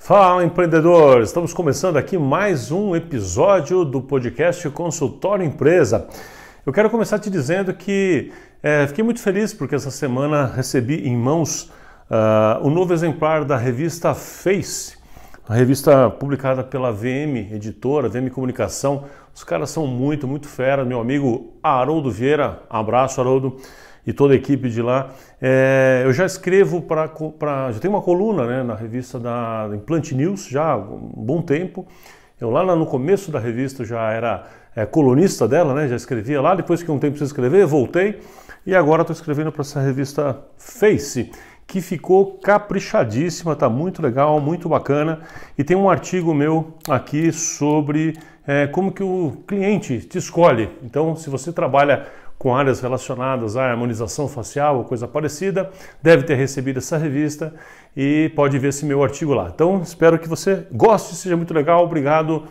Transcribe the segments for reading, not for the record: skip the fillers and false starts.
Fala, empreendedor! Estamos começando aqui mais um episódio do podcast Consultório Empresa. Eu quero começar te dizendo que fiquei muito feliz porque essa semana recebi em mãos o novo exemplar da revista Face, a revista publicada pela VM Editora, VM Comunicação. Os caras são muito fera. Meu amigo Haroldo Vieira, abraço Haroldo, e toda a equipe de lá. Eu já escrevo já tenho uma coluna, né, na revista da Implant News já há um bom tempo. Eu lá no começo da revista já era colunista dela, né, já escrevia lá, depois que um tempo sem escrever, voltei e agora estou escrevendo para essa revista Face, que ficou caprichadíssima, está muito legal, muito bacana, e tem um artigo meu aqui sobre como que o cliente te escolhe. Então, se você trabalha com áreas relacionadas à harmonização facial ou coisa parecida, deve ter recebido essa revista e pode ver esse meu artigo lá. Então, espero que você goste, seja muito legal. Obrigado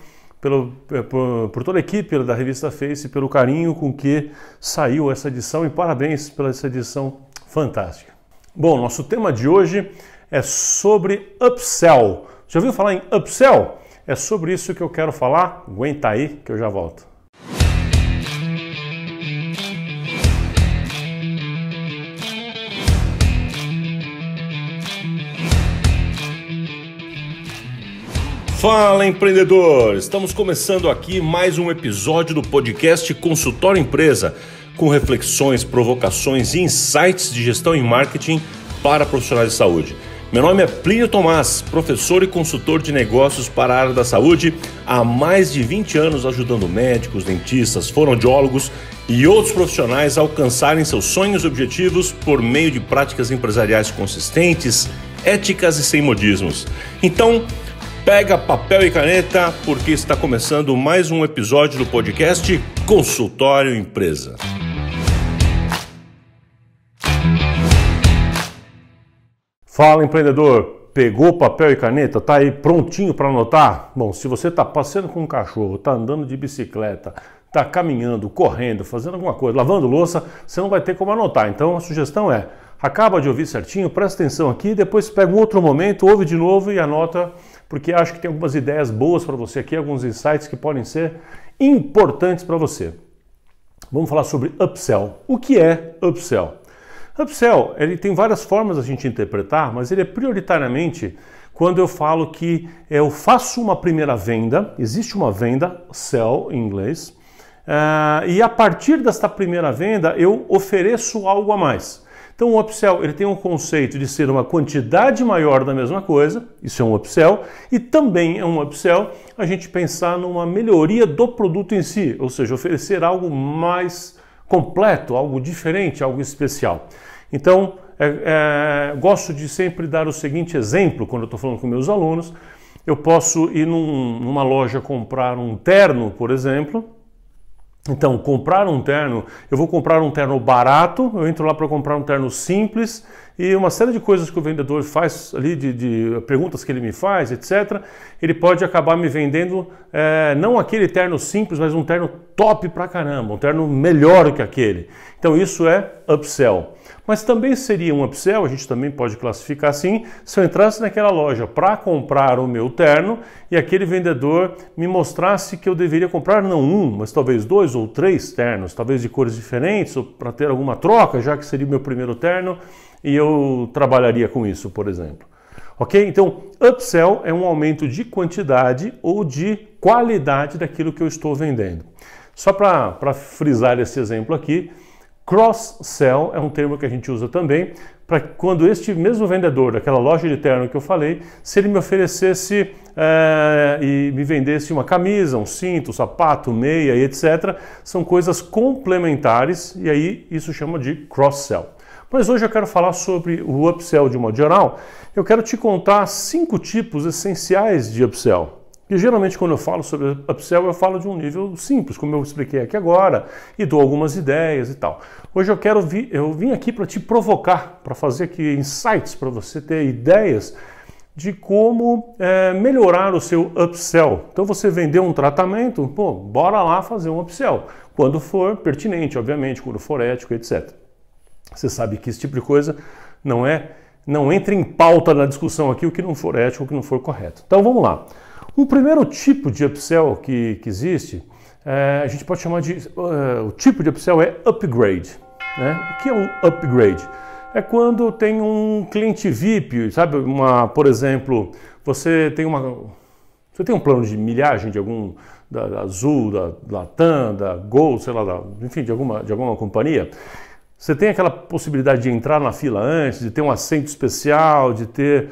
por toda a equipe da revista Face, pelo carinho com que saiu essa edição e parabéns pela essa edição fantástica. Bom, nosso tema de hoje é sobre upsell. Já ouviu falar em upsell? É sobre isso que eu quero falar. Aguenta aí que eu já volto. Fala, empreendedor! Estamos começando aqui mais um episódio do podcast Consultório Empresa, com reflexões, provocações e insights de gestão e marketing para profissionais de saúde. Meu nome é Plínio Tomás, professor e consultor de negócios para a área da saúde, há mais de 20 anos ajudando médicos, dentistas, fonoaudiólogos e outros profissionais a alcançarem seus sonhos e objetivos por meio de práticas empresariais consistentes, éticas e sem modismos. Então, pega papel e caneta, porque está começando mais um episódio do podcast Consultório Empresa. Fala, empreendedor! Pegou papel e caneta? Tá aí prontinho para anotar? Bom, se você está passeando com um cachorro, está andando de bicicleta, está caminhando, correndo, fazendo alguma coisa, lavando louça, você não vai ter como anotar. Então a sugestão é, acaba de ouvir certinho, presta atenção aqui, depois pega um outro momento, ouve de novo e anota, porque acho que tem algumas ideias boas para você aqui, alguns insights que podem ser importantes para você. Vamos falar sobre upsell. O que é upsell? Upsell, ele tem várias formas a gente interpretar, mas ele é prioritariamente quando eu falo que eu faço uma primeira venda, existe uma venda, sell em inglês, e a partir desta primeira venda eu ofereço algo a mais. Então o upsell ele tem um conceito de ser uma quantidade maior da mesma coisa, isso é um upsell, e também é um upsell a gente pensar numa melhoria do produto em si, ou seja, oferecer algo mais completo, algo diferente, algo especial. Então, gosto de sempre dar o seguinte exemplo quando eu estou falando com meus alunos. Eu posso ir numa loja comprar um terno, por exemplo. Então, comprar um terno, eu vou comprar um terno barato, eu entro lá para comprar um terno simples e uma série de coisas que o vendedor faz ali, de perguntas que ele me faz, etc. Ele pode acabar me vendendo não aquele terno simples, mas um terno top pra caramba, um terno melhor que aquele. Então isso é upsell. Mas também seria um upsell, a gente também pode classificar assim, se eu entrasse naquela loja para comprar o meu terno e aquele vendedor me mostrasse que eu deveria comprar não um, mas talvez 2 ou 3 ternos, talvez de cores diferentes, ou para ter alguma troca, já que seria o meu primeiro terno e eu trabalharia com isso, por exemplo. Ok? Então, upsell é um aumento de quantidade ou de qualidade daquilo que eu estou vendendo. Só para frisar esse exemplo aqui, cross-sell é um termo que a gente usa também para quando este mesmo vendedor daquela loja de terno que eu falei, se ele me oferecesse e me vendesse uma camisa, um cinto, um sapato, meia e etc., são coisas complementares e aí isso chama de cross-sell. Mas hoje eu quero falar sobre o upsell de modo geral. Eu quero te contar 5 tipos essenciais de upsell. E geralmente quando eu falo sobre upsell, eu falo de um nível simples, como eu expliquei aqui agora, e dou algumas ideias e tal. Hoje eu vim aqui para te provocar, para fazer aqui insights, para você ter ideias de como melhorar o seu upsell. Então você vendeu um tratamento, pô, bora lá fazer um upsell, quando for pertinente, obviamente, quando for ético, etc. Você sabe que esse tipo de coisa não é não entre em pauta na discussão aqui o que não for ético, o que não for correto. Então vamos lá. Um primeiro tipo de upsell que existe, a gente pode chamar de... o tipo de upsell é upgrade. Né? O que é um upgrade? É quando tem um cliente VIP, sabe? Por exemplo, você tem um plano de milhagem de algum... da Azul, da Latam, da Gol, sei lá, enfim, de alguma companhia. Você tem aquela possibilidade de entrar na fila antes, de ter um assento especial, de ter,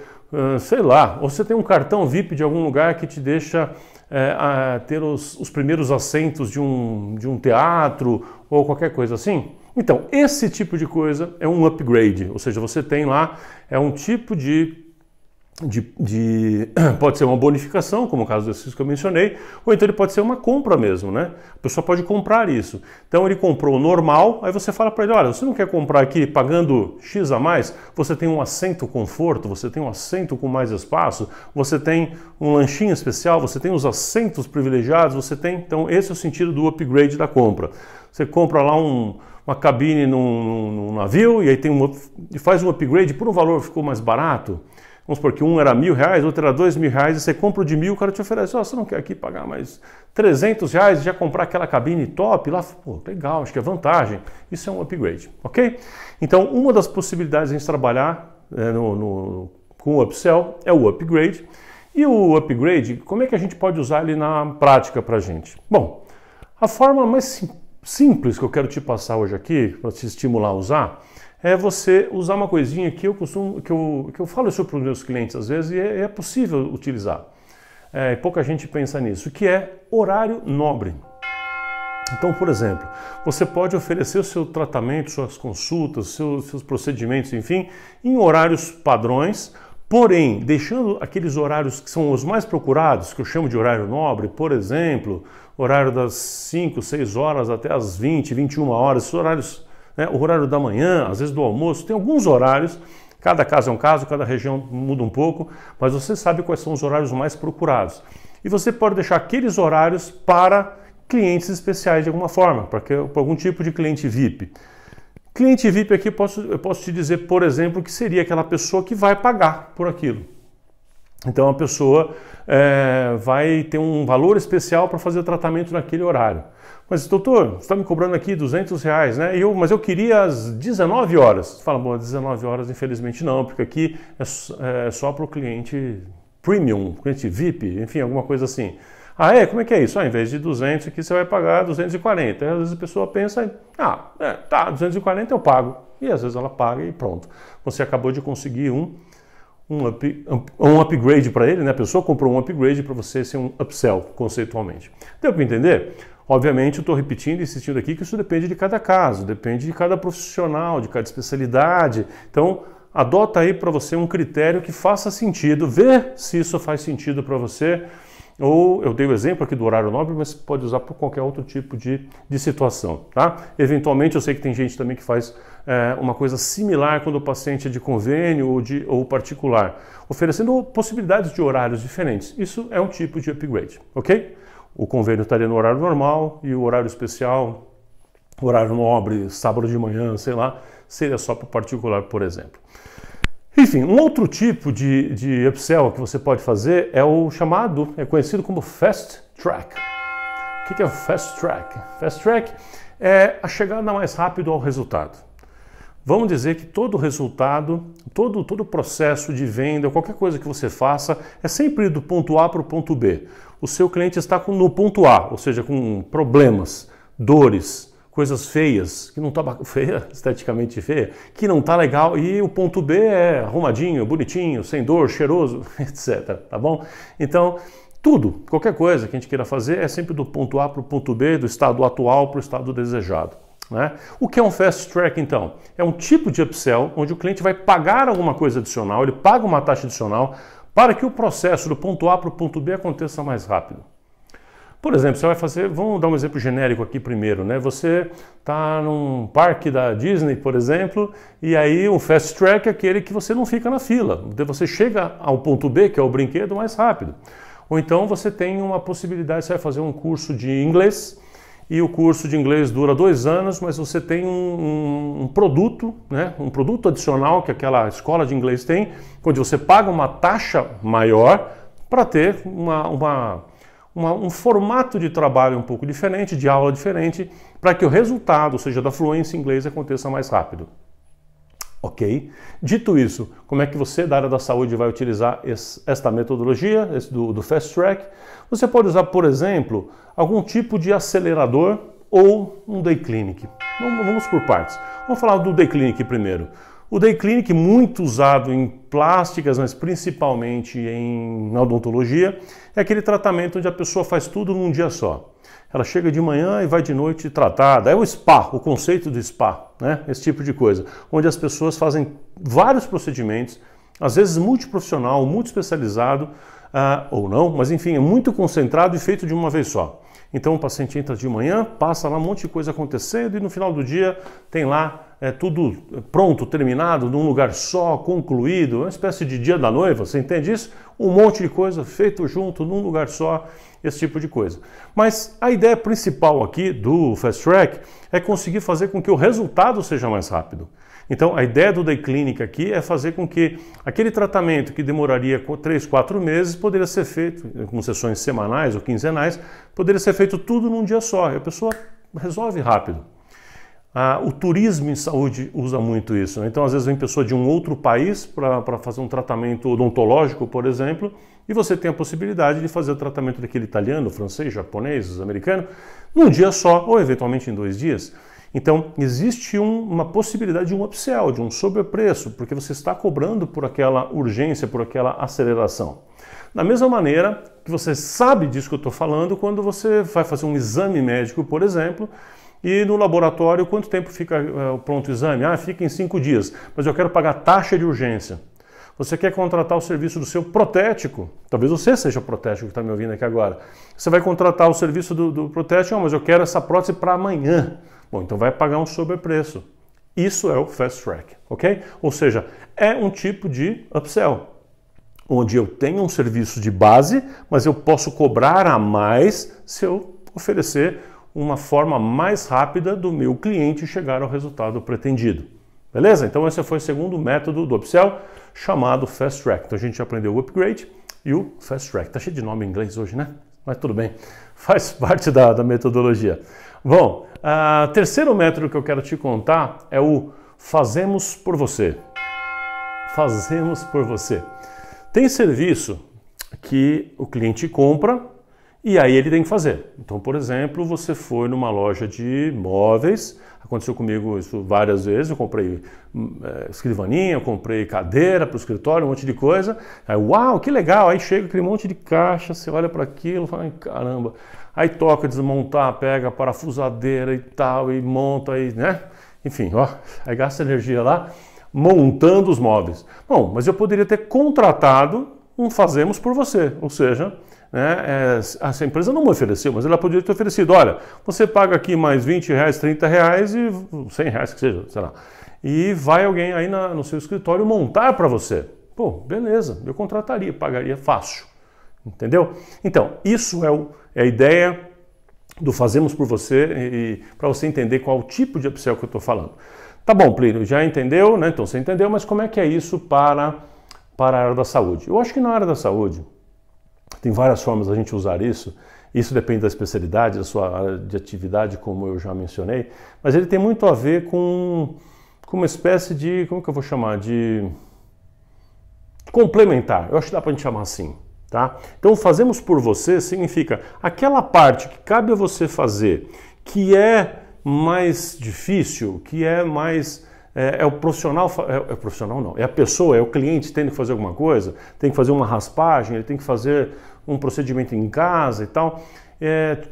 sei lá, ou você tem um cartão VIP de algum lugar que te deixa ter os primeiros assentos de um teatro ou qualquer coisa assim. Então, esse tipo de coisa é um upgrade, ou seja, você tem lá, é um tipo pode ser uma bonificação, como o caso desses que eu mencionei, ou então ele pode ser uma compra mesmo, né? A pessoa pode comprar isso. Então ele comprou o normal, aí você fala para ele, olha, você não quer comprar aqui pagando X a mais? Você tem um assento conforto, você tem um assento com mais espaço, você tem um lanchinho especial, você tem os assentos privilegiados, você tem... Então esse é o sentido do upgrade da compra. Você compra lá uma cabine num navio e aí e faz um upgrade por um valor que ficou mais barato. Vamos supor que um era R$1.000, outro era R$2.000, e você compra o de 1.000, o cara te oferece, você não quer aqui pagar mais R$300 e já comprar aquela cabine top lá? Pô, legal, acho que é vantagem. Isso é um upgrade, ok? Então, uma das possibilidades de a gente trabalhar com o upsell é o upgrade. E o upgrade, como é que a gente pode usar ele na prática para a gente? Bom, a forma mais simples que eu quero te passar hoje aqui, para te estimular a usar, é você usar uma coisinha que eu falo isso para os meus clientes às vezes e é possível utilizar. Pouca gente pensa nisso, que é horário nobre. Então, por exemplo, você pode oferecer o seu tratamento, suas consultas, seus procedimentos, enfim, em horários padrões, porém, deixando aqueles horários que são os mais procurados, que eu chamo de horário nobre, por exemplo, horário das 5, 6 horas até as 20, 21 horas, esses horários... O horário da manhã, às vezes do almoço, tem alguns horários, cada caso é um caso, cada região muda um pouco, mas você sabe quais são os horários mais procurados. E você pode deixar aqueles horários para clientes especiais de alguma forma, para algum tipo de cliente VIP. Cliente VIP aqui eu posso te dizer, por exemplo, que seria aquela pessoa que vai pagar por aquilo. Então a pessoa vai ter um valor especial para fazer o tratamento naquele horário. Mas, doutor, você está me cobrando aqui R$200, né? Mas eu queria às 19 horas. Você fala, bom, às 19 horas, infelizmente não, porque aqui é só para o cliente premium, cliente VIP, enfim, alguma coisa assim. Ah, como é que é isso? Em vez de 200 aqui você vai pagar 240. Aí, às vezes a pessoa pensa, tá, 240 eu pago. E às vezes ela paga e pronto. Você acabou de conseguir um upgrade para ele, né? A pessoa comprou um upgrade para você ser um upsell, conceitualmente. Deu para entender? Obviamente, eu estou repetindo e insistindo aqui que isso depende de cada caso, depende de cada profissional, de cada especialidade. Então, adota aí para você um critério que faça sentido, vê se isso faz sentido para você. Ou eu dei o exemplo aqui do horário nobre, mas pode usar para qualquer outro tipo de situação, tá? Eventualmente, eu sei que tem gente também que faz uma coisa similar quando o paciente é de convênio ou particular, oferecendo possibilidades de horários diferentes. Isso é um tipo de upgrade, ok? O convênio estaria no horário normal e o horário especial, horário nobre, sábado de manhã, sei lá, seria só para o particular, por exemplo. Enfim, um outro tipo de upsell que você pode fazer é o chamado, é conhecido como Fast Track. O que é o Fast Track? Fast Track é a chegada mais rápido ao resultado. Vamos dizer que todo resultado, todo o processo de venda, qualquer coisa que você faça, é sempre ir do ponto A para o ponto B. O seu cliente está no ponto A, ou seja, com problemas, dores, coisas feias, que não está feia, esteticamente feia, que não está legal, e o ponto B é arrumadinho, bonitinho, sem dor, cheiroso, etc. Tá bom? Então, tudo, qualquer coisa que a gente queira fazer é sempre do ponto A para o ponto B, do estado atual para o estado desejado. Né? O que é um fast track, então? É um tipo de upsell onde o cliente vai pagar alguma coisa adicional, ele paga uma taxa adicional para que o processo do ponto A para o ponto B aconteça mais rápido. Por exemplo, você vai fazer, vamos dar um exemplo genérico aqui primeiro, né? Você está num parque da Disney, por exemplo, e aí um fast track é aquele que você não fica na fila, você chega ao ponto B, que é o brinquedo, mais rápido. Ou então você tem uma possibilidade, você vai fazer um curso de inglês, e o curso de inglês dura 2 anos, mas você tem um produto, né, um produto adicional que aquela escola de inglês tem, onde você paga uma taxa maior para ter um formato de trabalho um pouco diferente, de aula diferente, para que o resultado, ou seja, da fluência em inglês, aconteça mais rápido. Ok? Dito isso, como é que você da área da saúde vai utilizar esta metodologia do Fast Track? Você pode usar, por exemplo, algum tipo de acelerador ou um Day Clinic. Vamos por partes. Vamos falar do Day Clinic primeiro. O Day Clinic, muito usado em plásticas, mas principalmente na odontologia, é aquele tratamento onde a pessoa faz tudo num dia só. Ela chega de manhã e vai de noite tratada. É o spa, o conceito do spa, né? Esse tipo de coisa, onde as pessoas fazem vários procedimentos, às vezes multiprofissional, multiespecializado, ou não, mas enfim, é muito concentrado e feito de uma vez só. Então o paciente entra de manhã, passa lá um monte de coisa acontecendo e no final do dia tem lá tudo pronto, terminado, num lugar só, concluído, uma espécie de dia da noiva, você entende isso? Um monte de coisa feito junto, num lugar só, esse tipo de coisa. Mas a ideia principal aqui do Fast Track é conseguir fazer com que o resultado seja mais rápido. Então a ideia do Day Clinic aqui é fazer com que aquele tratamento que demoraria 3, 4 meses poderia ser feito, com sessões semanais ou quinzenais, poderia ser feito tudo num dia só, e a pessoa resolve rápido. O turismo em saúde usa muito isso, né? Então às vezes vem pessoa de um outro país para fazer um tratamento odontológico, por exemplo, e você tem a possibilidade de fazer o tratamento daquele italiano, francês, japonês, americano, num dia só, ou eventualmente em 2 dias. Então, existe uma possibilidade de um upsell, de um sobrepreço, porque você está cobrando por aquela urgência, por aquela aceleração. Da mesma maneira que você sabe disso que eu estou falando quando você vai fazer um exame médico, por exemplo, e no laboratório, quanto tempo fica pronto o exame? Fica em 5 dias, mas eu quero pagar taxa de urgência. Você quer contratar o serviço do seu protético, talvez você seja o protético que está me ouvindo aqui agora. Você vai contratar o serviço do protético, mas eu quero essa prótese para amanhã. Bom, então vai pagar um sobrepreço. Isso é o Fast Track, ok? Ou seja, é um tipo de upsell, onde eu tenho um serviço de base, mas eu posso cobrar a mais se eu oferecer uma forma mais rápida do meu cliente chegar ao resultado pretendido. Beleza? Então esse foi o segundo método do upsell, chamado Fast Track. Então a gente aprendeu o Upgrade e o Fast Track. Tá cheio de nome em inglês hoje, né? Mas tudo bem, faz parte da metodologia. Bom, o terceiro método que eu quero te contar é o Fazemos por Você. Fazemos por Você. Tem serviço que o cliente compra e aí ele tem que fazer. Então, por exemplo, você foi numa loja de móveis, aconteceu comigo isso várias vezes, eu comprei escrivaninha, eu comprei cadeira para o escritório, um monte de coisa. Aí, uau, que legal! Aí chega aquele monte de caixa, você olha para aquilo e fala, caramba. Aí toca desmontar, pega a parafusadeira e tal, e monta, e, né? Enfim, ó, aí gasta energia lá montando os móveis. Bom, mas eu poderia ter contratado um Fazemos por Você, ou seja, né, essa empresa não me ofereceu, mas ela poderia ter oferecido, olha, você paga aqui mais R$20, R$30 e R$100 que seja, sei lá, e vai alguém aí no seu escritório montar para você. Pô, beleza, eu contrataria, pagaria fácil, entendeu? Então, isso é a ideia do Fazemos por Você e para você entender qual o tipo de upsell que eu estou falando. Tá bom, Plínio, já entendeu, né? Então você entendeu, mas como é que é isso para a área da saúde? Eu acho que na área da saúde tem várias formas da gente usar isso. Isso depende da especialidade, da sua área de atividade, como eu já mencionei, mas ele tem muito a ver com uma espécie de, como que eu vou chamar, de complementar. Eu acho que dá para a gente chamar assim, tá? Então, Fazemos por Você significa aquela parte que cabe a você fazer, que é mais difícil, que é mais... É o profissional, é o profissional não, é a pessoa, é o cliente tendo que fazer alguma coisa, tem que fazer uma raspagem, ele tem que fazer um procedimento em casa e tal,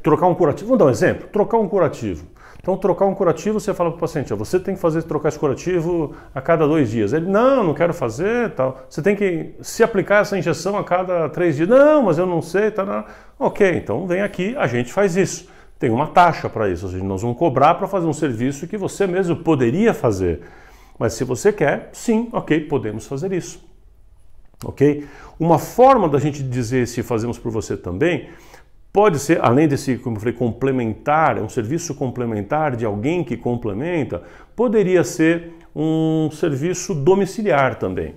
trocar um curativo. Vamos dar um exemplo, trocar um curativo. Então, trocar um curativo, você fala para o paciente, você tem que trocar esse curativo a cada 2 dias. Ele, não quero fazer, tal. Você tem que se aplicar essa injeção a cada 3 dias. Não, mas eu não sei, tal. Não. Ok, então vem aqui, a gente faz isso. Tem uma taxa para isso, ou seja, nós vamos cobrar para fazer um serviço que você mesmo poderia fazer. Mas se você quer, sim, ok, podemos fazer isso. Ok? Uma forma da gente dizer se Fazemos por Você também Pode ser, além desse, como eu falei, complementar, um serviço complementar de alguém que complementa, poderia ser um serviço domiciliar também.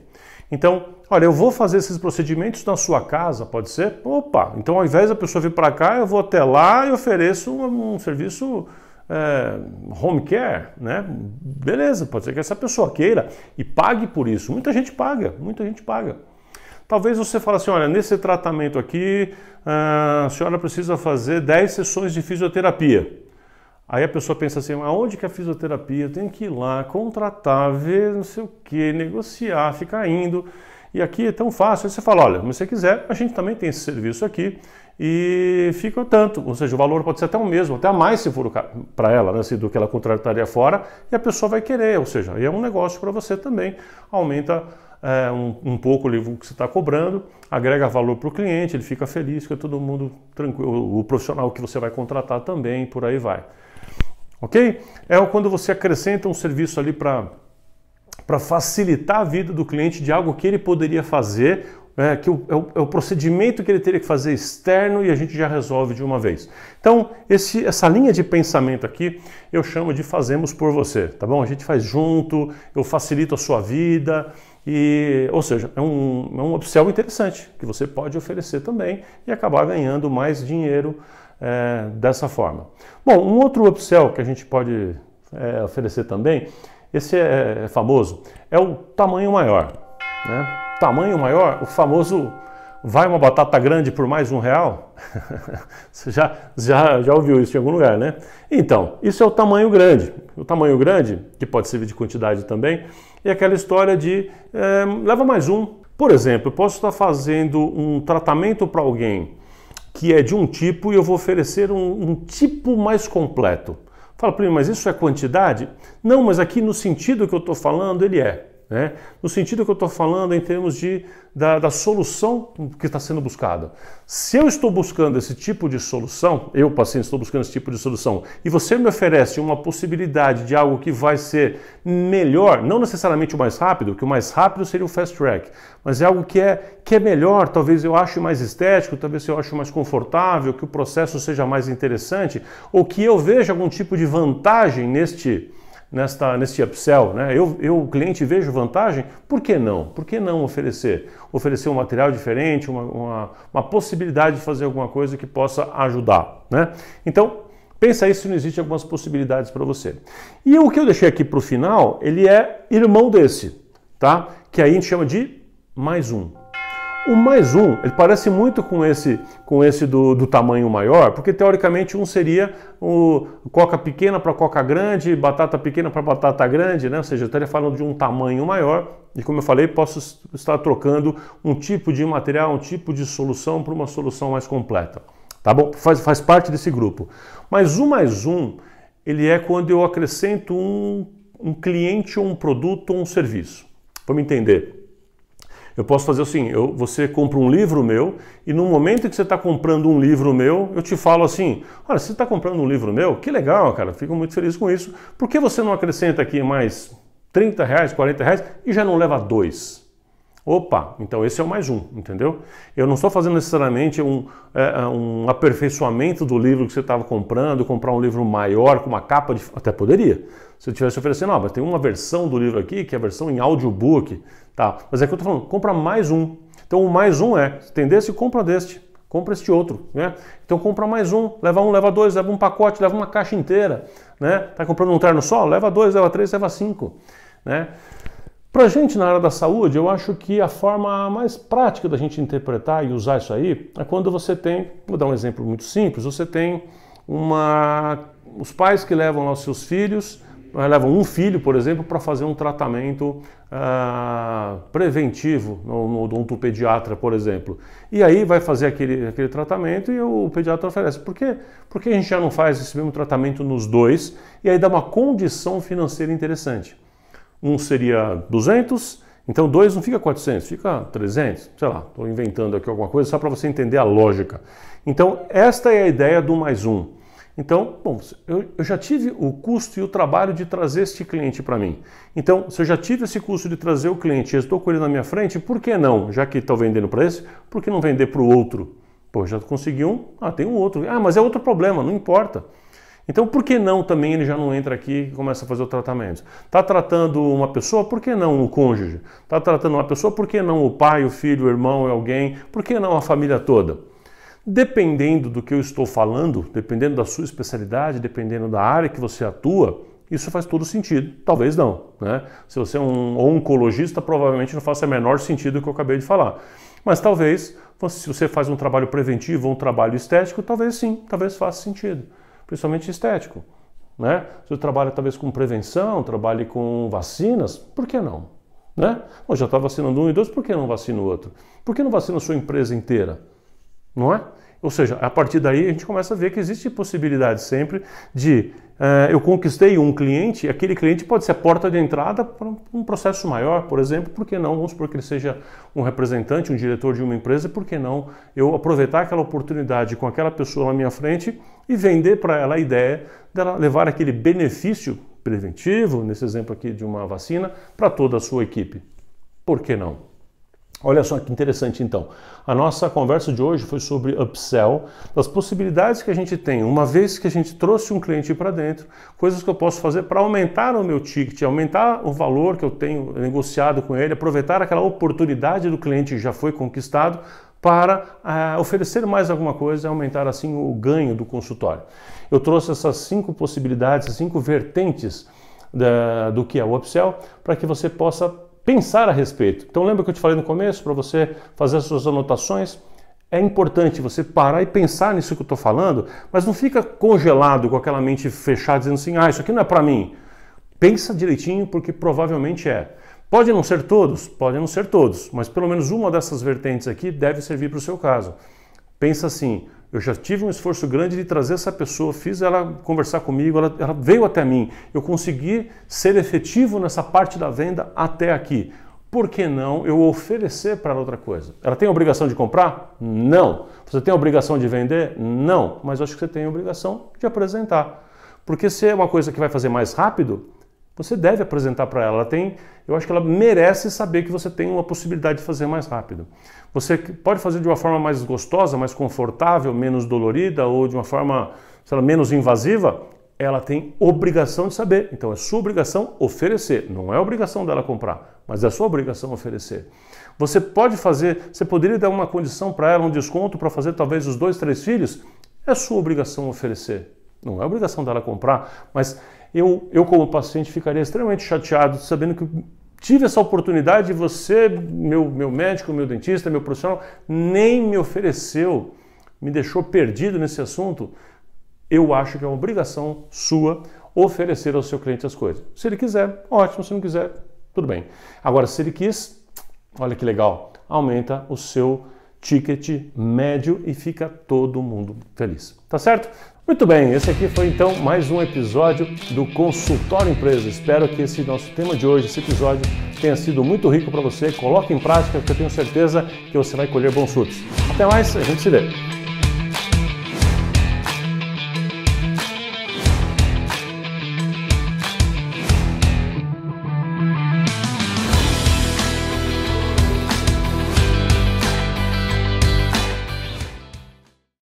Então, olha, eu vou fazer esses procedimentos na sua casa, pode ser? Opa, então ao invés da pessoa vir para cá, eu vou até lá e ofereço um serviço home care, né? Beleza, pode ser que essa pessoa queira e pague por isso. Muita gente paga, muita gente paga. Talvez você fale assim, olha, nesse tratamento aqui, a senhora precisa fazer 10 sessões de fisioterapia. Aí a pessoa pensa assim, aonde que é a fisioterapia? Eu tenho que ir lá, contratar, ver não sei o que, negociar, ficar indo. E aqui é tão fácil. Aí você fala, olha, se você quiser, a gente também tem esse serviço aqui e fica tanto. Ou seja, o valor pode ser até o mesmo, até a mais se for para ela, né, do que ela contrataria fora, e a pessoa vai querer. Ou seja, aí é um negócio para você também. Aumenta um pouco o que você está cobrando, agrega valor para o cliente, ele fica feliz, fica todo mundo tranquilo, o profissional que você vai contratar também, por aí vai. Ok? É quando você acrescenta um serviço ali para facilitar a vida do cliente de algo que ele poderia fazer, que é o procedimento que ele teria que fazer externo e a gente já resolve de uma vez. Então, essa linha de pensamento aqui, eu chamo de fazemos por você, tá bom? A gente faz junto, eu facilito a sua vida, ou seja, é um upsell interessante que você pode oferecer também e acabar ganhando mais dinheiro dessa forma. Bom, um outro upsell que a gente pode oferecer também, esse é famoso, é o tamanho maior, né? Tamanho maior, o famoso vai uma batata grande por mais R$1? Você já ouviu isso em algum lugar, né? Então, isso é o tamanho grande. O tamanho grande, que pode servir de quantidade também, é aquela história de leva mais um. Por exemplo, eu posso estar fazendo um tratamento para alguém que é de um tipo e eu vou oferecer um tipo mais completo. Fala, primo, mas isso é quantidade? Não, mas aqui no sentido que eu estou falando, ele é. Né? No sentido que eu estou falando em termos da solução que está sendo buscada. Se eu estou buscando esse tipo de solução, eu, paciente, estou buscando esse tipo de solução, e você me oferece uma possibilidade de algo que vai ser melhor, não necessariamente o mais rápido, que o mais rápido seria o fast track, mas é algo que é melhor, talvez eu ache mais estético, talvez eu ache mais confortável, que o processo seja mais interessante, ou que eu veja algum tipo de vantagem neste upsell, né? O cliente, vejo vantagem, por que não? Por que não oferecer? Oferecer um material diferente, uma possibilidade de fazer alguma coisa que possa ajudar, né? Então, pensa aí se não existe algumas possibilidades para você. E o que eu deixei aqui para o final, ele é irmão desse, tá? Que aí a gente chama de mais um. O mais um, ele parece muito com esse do tamanho maior, porque teoricamente um seria o coca pequena para coca grande, batata pequena para batata grande, né? Ou seja, eu estaria falando de um tamanho maior e, como eu falei, posso estar trocando um tipo de material, um tipo de solução para uma solução mais completa. Tá bom? Faz parte desse grupo. Mas o mais um, ele é quando eu acrescento um cliente ou um produto ou um serviço. Vamos entender. Eu posso fazer assim, você compra um livro meu e no momento que você está comprando um livro meu, eu te falo assim, olha, você está comprando um livro meu? Que legal, cara, fico muito feliz com isso. Por que você não acrescenta aqui mais R$30, R$40 e já não leva 2? Opa, então esse é o mais um, entendeu? Eu não estou fazendo necessariamente um aperfeiçoamento do livro que você estava comprando, comprar um livro maior com uma capa de... Até poderia. Se eu estivesse oferecendo, mas tem uma versão do livro aqui, que é a versão em audiobook, tá? Mas é que eu estou falando, compra mais um. Então o mais um tem desse, compra deste. Compra este outro, né? Então compra mais um, leva 2, leva um pacote, leva uma caixa inteira, né? Tá comprando um terno só? Leva 2, leva 3, leva 5, né? Pra gente na área da saúde, eu acho que a forma mais prática da gente interpretar e usar isso aí é quando você tem, vou dar um exemplo muito simples, você tem os pais que levam lá os seus filhos, levam um filho, por exemplo, para fazer um tratamento preventivo no odontopediatra, por exemplo. E aí vai fazer aquele tratamento e o pediatra oferece. Por que a gente já não faz esse mesmo tratamento nos dois e aí dá uma condição financeira interessante? Um seria 200, então 2 não fica 400, fica 300, sei lá, estou inventando aqui alguma coisa só para você entender a lógica. Então esta é a ideia do mais um. Então, bom, eu já tive o custo e o trabalho de trazer este cliente para mim. Então, se eu já tive esse custo de trazer o cliente e estou com ele na minha frente, por que não? Já que estou vendendo para esse, por que não vender para o outro? Pô, já consegui um, tem um outro. Mas é outro problema, não importa. Então, por que não também ele já não entra aqui e começa a fazer o tratamento? Está tratando uma pessoa, por que não o cônjuge? Está tratando uma pessoa, por que não o pai, o filho, o irmão, alguém? Por que não a família toda? Dependendo do que eu estou falando, dependendo da sua especialidade, dependendo da área que você atua, isso faz todo sentido. Talvez não, né? Se você é um oncologista, provavelmente não faça o menor sentido do que eu acabei de falar. Mas talvez, se você faz um trabalho preventivo ou um trabalho estético, talvez sim, talvez faça sentido. Principalmente estético, né? Se você trabalha talvez com prevenção, trabalhe com vacinas, por que não? Né? Ou já está vacinando um e dois, por que não vacina o outro? Por que não vacina a sua empresa inteira? Não é? Ou seja, a partir daí a gente começa a ver que existe possibilidade sempre de eu conquistei um cliente, aquele cliente pode ser a porta de entrada para um processo maior, por exemplo, por que não? Vamos supor que ele seja um representante, um diretor de uma empresa, por que não eu aproveitar aquela oportunidade com aquela pessoa na minha frente e vender para ela a ideia dela levar aquele benefício preventivo, nesse exemplo aqui de uma vacina, para toda a sua equipe. Por que não? Olha só que interessante então, a nossa conversa de hoje foi sobre upsell, das possibilidades que a gente tem, uma vez que a gente trouxe um cliente para dentro, coisas que eu posso fazer para aumentar o meu ticket, aumentar o valor que eu tenho negociado com ele, aproveitar aquela oportunidade do cliente que já foi conquistado para oferecer mais alguma coisa e aumentar assim o ganho do consultório. Eu trouxe essas 5 possibilidades, 5 vertentes do que é o upsell, para que você possa pensar a respeito. Então lembra que eu te falei no começo, para você fazer as suas anotações? É importante você parar e pensar nisso que eu estou falando, mas não fica congelado com aquela mente fechada dizendo assim, isso aqui não é para mim. Pensa direitinho porque provavelmente é. Pode não ser todos, mas pelo menos uma dessas vertentes aqui deve servir para o seu caso. Pensa assim, eu já tive um esforço grande de trazer essa pessoa, fiz ela conversar comigo, ela veio até mim, eu consegui ser efetivo nessa parte da venda até aqui. Por que não eu oferecer para ela outra coisa? Ela tem a obrigação de comprar? Não. Você tem a obrigação de vender? Não. Mas eu acho que você tem a obrigação de apresentar. Porque se é uma coisa que vai fazer mais rápido, você deve apresentar para ela. Eu acho que ela merece saber que você tem uma possibilidade de fazer mais rápido. Você pode fazer de uma forma mais gostosa, mais confortável, menos dolorida ou de uma forma, sei lá, menos invasiva. Ela tem obrigação de saber. Então é sua obrigação oferecer. Não é obrigação dela comprar, mas é sua obrigação oferecer. Você poderia dar uma condição para ela, um desconto para fazer talvez os 2, 3 filhos. É sua obrigação oferecer. Não é obrigação dela comprar, mas eu como paciente ficaria extremamente chateado sabendo que tive essa oportunidade e você, meu médico, meu dentista, meu profissional, nem me ofereceu, me deixou perdido nesse assunto. Eu acho que é uma obrigação sua oferecer ao seu cliente as coisas. Se ele quiser, ótimo. Se não quiser, tudo bem. Agora, se ele quis, olha que legal, aumenta o seu ticket médio e fica todo mundo feliz. Tá certo? Muito bem, esse aqui foi então mais um episódio do Consultório Empresa. Espero que esse nosso tema de hoje, esse episódio, tenha sido muito rico para você. Coloque em prática, porque eu tenho certeza que você vai colher bons frutos. Até mais, a gente se vê.